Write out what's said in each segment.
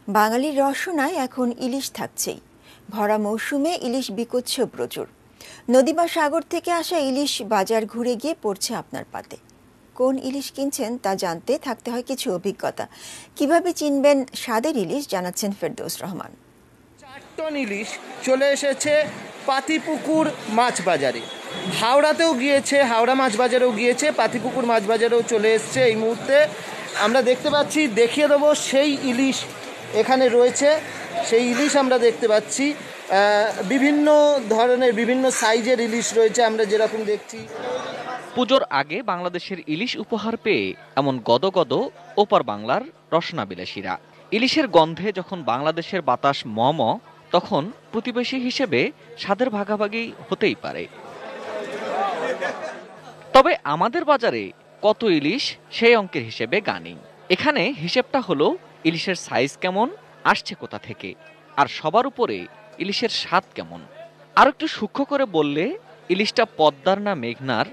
বাঙালির রসনায় এখন ইলিশ থাকছেই। ভরা মৌসুমে ইলিশ বিকোচ্ছে প্রচুর। নদী বা সাগর থেকে আসা ইলিশ বাজার ঘুরে গিয়ে পড়ছে আপনার পাতে। কোন ইলিশ কিনছেন তা জানতে থাকতে হয় কিছু অভিজ্ঞতা। কিভাবে চিনবেন স্বাদের ইলিশ জানাচ্ছেন ফেরদৌস রহমান। 4 টন ইলিশ চলে এসেছে পাতিপুকুর মাছ বাজারে। হাওড়াতেও গিয়েছে, হাওড়া মাছ বাজারেও গিয়েছে, পাতিপুকুর মাছ বাজারেও চলে এসছে। এই মুহূর্তে আমরা দেখতে পাচ্ছি, দেখিয়ে দেবো সেই ইলিশ এখানে রয়েছে। সেই ইলিশ আমরা দেখতে পাচ্ছি, বিভিন্ন ধরনের বিভিন্ন সাইজের ইলিশ রয়েছে আমরা যেরকম দেখছি। পুজোর আগে বাংলাদেশের ইলিশ উপহার পেয়ে এমন গদগদ ওপার বাংলার রসনাবিলাসীরা। ইলিশের গন্ধে যখন বাংলাদেশের বাতাস মম, তখন প্রতিবেশী হিসেবে স্বাদের ভাগাভাগি হতেই পারে। তবে আমাদের বাজারে কত ইলিশ সেই অঙ্কের হিসেবে গানি। এখানে হিসেবটা হলো ইলিশের সাইজ কেমন, আসছে কোথা থেকে, আর সবার উপরে ইলিশের স্বাদ কেমন। আর একটু সূক্ষ্ম করে বললে ইলিশটা পদ্মার না মেঘনার,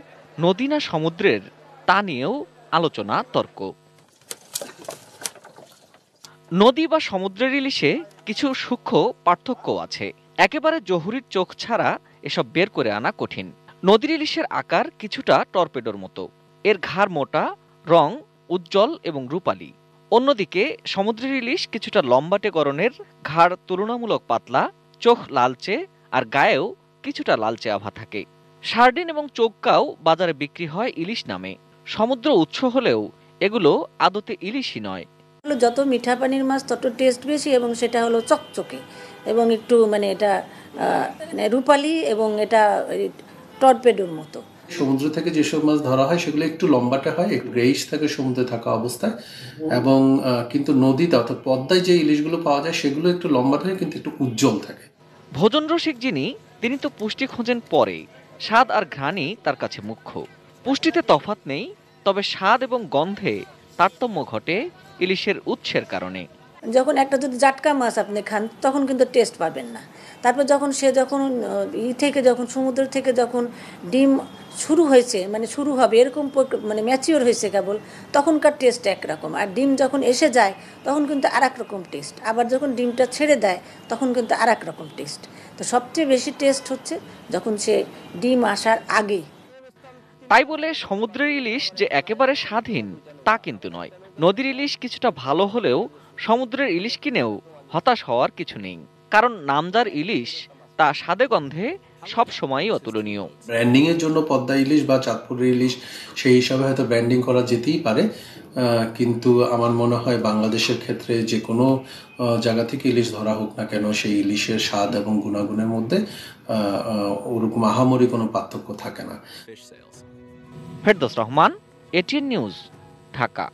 নদী না সমুদ্রের, তা নিয়েও আলোচনা তর্ক। নদী বা সমুদ্রের ইলিশে কিছু সূক্ষ্ম পার্থক্য আছে। একেবারে জহুরির চোখ ছাড়া এসব বের করে আনা কঠিন। নদীর ইলিশের আকার কিছুটা টর্পেডোর মতো, এর ঘাড় মোটা, রং উজ্জ্বল এবং রূপালী। অন্যদিকে সমুদ্রের ইলিশ কিছুটা লম্বাটে গড়নের, ঘাড় তুলনামূলক পাতলা, চোখ লালচে আর গায়েও কিছুটা লালচে আভা থাকে। সার্ডিন এবং চৌক্কাও বাজারে বিক্রি হয় ইলিশ নামে। সমুদ্র উৎস হলেও এগুলো আদতে ইলিশই নয়। যত মিঠা পানির মাছ তত টেস্ট বেশি, এবং সেটা হলো চকচকে এবং একটু এটা রূপালী, এবং এটা টর্পেডোর মতো। সমুদ্র থেকে যেসব মাছ ধরা হয় সেগুলো একটু লম্বাটে হয়, একটু গ্রেইশ থাকে সমুদ্রে থাকা অবস্থায়, এবং কিন্তু নদীতে অর্থাৎ পদ্মায় যে ইলিশগুলো পাওয়া যায় সেগুলো একটু লম্বাটে হয় কিন্তু একটু উজ্জ্বল থাকে। ভোজন রসিক যিনি, তিনি তো পুষ্টি খোঁজেন পরে, স্বাদ আর ঘ্রাণই তার কাছে মুখ্য। পুষ্টিতে তফাৎ নেই, তবে স্বাদ এবং গন্ধে তারতম্য ঘটে ইলিশের উৎসের কারণে। যখন একটা যদি জাটকা মাছ আপনি খান তখন কিন্তু টেস্ট পাবেন না। তারপর যখন যখন সমুদ্র থেকে যখন ডিম শুরু হয়েছে, শুরু হবে এরকম ম্যাচিওর হয়েছে কেবল, তখনকার টেস্ট একরকম। আর ডিম যখন এসে যায় তখন কিন্তু আর এক রকম টেস্ট। আবার যখন ডিমটা ছেড়ে দেয় তখন কিন্তু আর এক রকম টেস্ট। তো সবচেয়ে বেশি টেস্ট হচ্ছে যখন সে ডিম আসার আগে। তাই বলে সমুদ্রের ইলিশ যে একেবারে স্বাধীন তা কিন্তু নয়। নদীর ইলিশ কিছুটা ভালো হলেও সমুদ্রের ইলিশ কিনেও হতাশ হওয়ার কিছু নেই, কারণ নামদার ইলিশ তা স্বাদে গন্ধে সব সময়ই অতুলনীয়। ব্র্যান্ডিং এর জন্য পদ্মা ইলিশ বা চাঁদপুরের ইলিশ সেই হিসাবে হয়তো ব্র্যান্ডিং করা যেতেই পারে, কিন্তু আমার মনে হয় বাংলাদেশের ক্ষেত্রে যে কোনো জায়গা থেকে ইলিশ ধরা হোক না কেন, সেই ইলিশের স্বাদ এবং গুণাগুণের মধ্যে ওরকম আহামরি কোনো পার্থক্য থাকে না। Ferdous Rahman, ATN news, Dhaka.